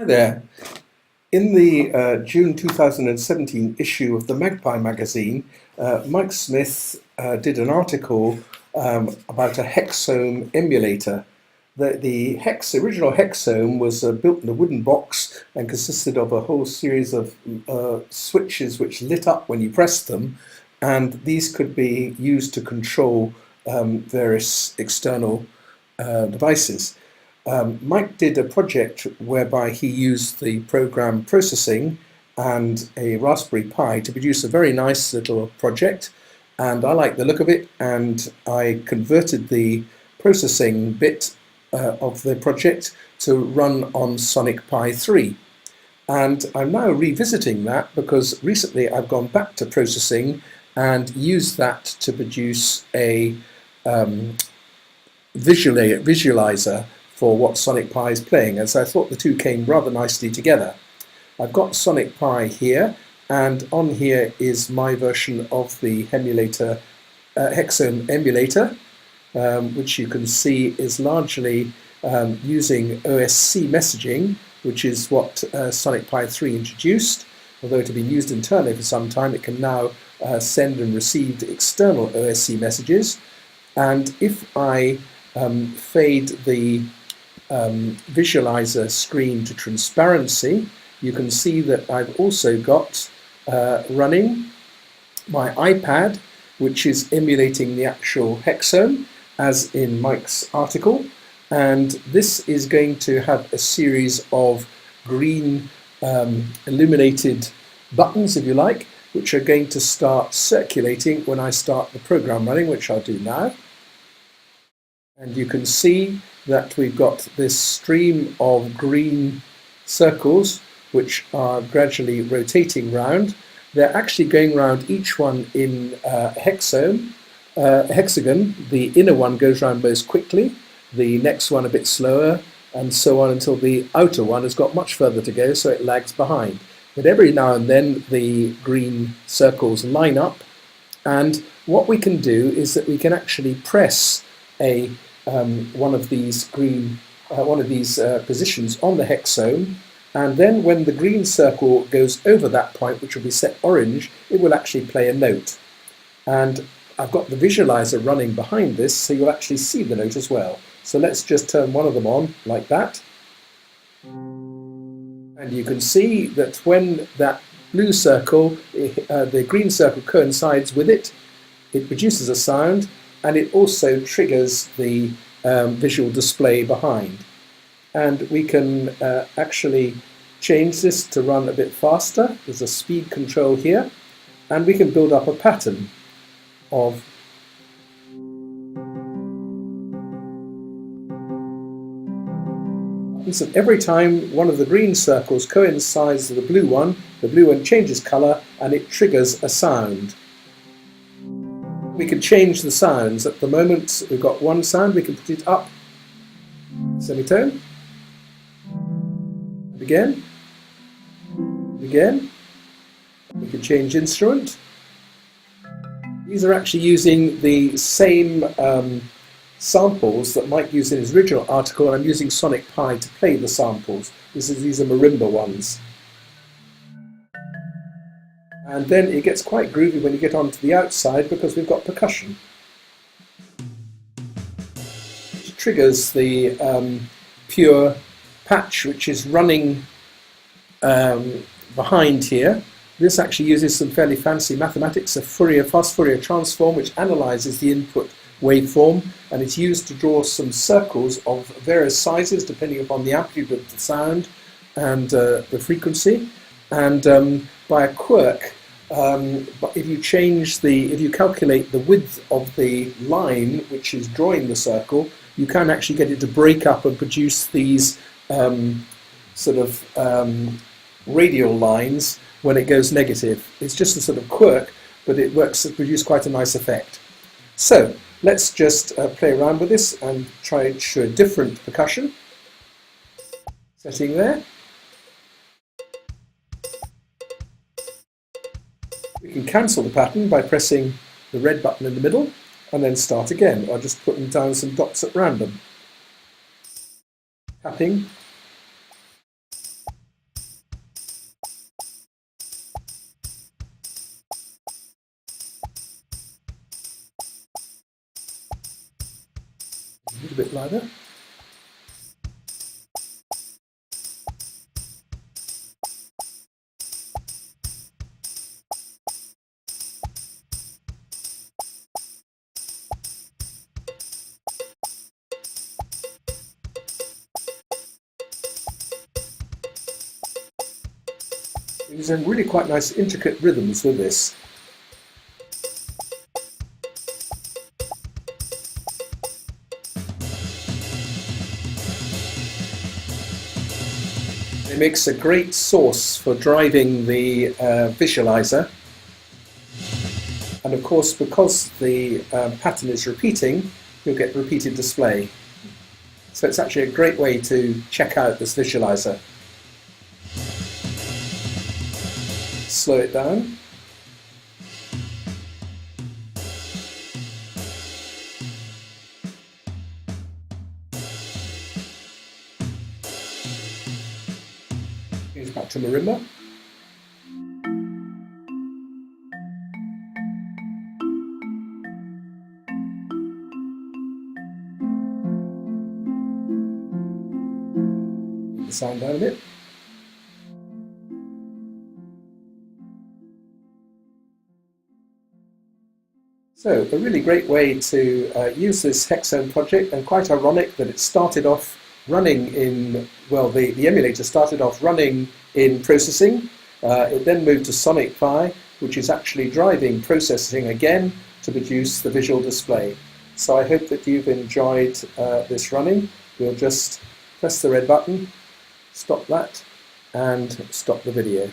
There. In the June 2017 issue of the MagPi magazine, Mike Smith did an article about a Hexome emulator. The original Hexome was built in a wooden box and consisted of a whole series of switches which lit up when you pressed them, and these could be used to control various external devices. Mike did a project whereby he used the program Processing and a Raspberry Pi to produce a very nice little project, and I like the look of it, and I converted the processing bit of the project to run on SonicPi 3. And I'm now revisiting that because recently I've gone back to processing and used that to produce a visualizer for what SonicPi is playing, as I thought the two came rather nicely together. I've got SonicPi here, and on here is my version of the emulator, Hexome emulator, which you can see is largely using OSC messaging, which is what SonicPi 3 introduced. Although it had been used internally for some time, it can now send and receive external OSC messages. And if I fade the visualizer screen to transparency, you can see that I've also got running my iPad, which is emulating the actual Hexome, as in Mike's article, and this is going to have a series of green illuminated buttons, if you like, which are going to start circulating when I start the program running, which I'll do now. And you can see that we've got this stream of green circles which are gradually rotating round. They're actually going round each one in hexagon. The inner one goes round most quickly, the next one a bit slower, and so on until the outer one has got much further to go, so it lags behind. But every now and then the green circles line up, and what we can do is that we can actually press one of these positions on the Hexome, and then when the green circle goes over that point, which will be set orange, it will actually play a note. And I've got the visualizer running behind this, so you'll actually see the note as well. So let's just turn one of them on like that. And you can see that when that blue circle, the green circle coincides with it, it produces a sound, and it also triggers the visual display behind. And we can actually change this to run a bit faster. There's a speed control here, and we can build up a pattern of so every time one of the green circles coincides with the blue one changes colour and it triggers a sound. We can change the sounds. At the moment we've got one sound, we can put it up, semitone, and again, we can change instrument. These are actually using the same samples that Mike used in his original article, and I'm using SonicPi to play the samples. These are marimba ones. And then it gets quite groovy when you get onto the outside because we've got percussion. It triggers the pure patch which is running behind here. This actually uses some fairly fancy mathematics, a fast Fourier transform which analyzes the input waveform, and it's used to draw some circles of various sizes depending upon the amplitude of the sound and the frequency. And by a quirk, if you calculate the width of the line which is drawing the circle, you can actually get it to break up and produce these radial lines when it goes negative. It's just a sort of quirk, but it works to produce quite a nice effect. So let's just play around with this and try to show a different percussion setting there. We can cancel the pattern by pressing the red button in the middle and then start again, or just putting down some dots at random. Tapping. little bit louder. There's some really quite nice intricate rhythms with this. It makes a great source for driving the visualizer. And of course, because the pattern is repeating, you'll get repeated display. So it's actually a great way to check out this visualizer. Slow it down. Here's back to marimba. Keep the sound down a bit. So a really great way to use this Hexome project, and quite ironic that it started off running in, well, the emulator started off running in processing. It then moved to SonicPi, which is actually driving processing again to produce the visual display. So I hope that you've enjoyed this running. We'll just press the red button, stop that, and stop the video.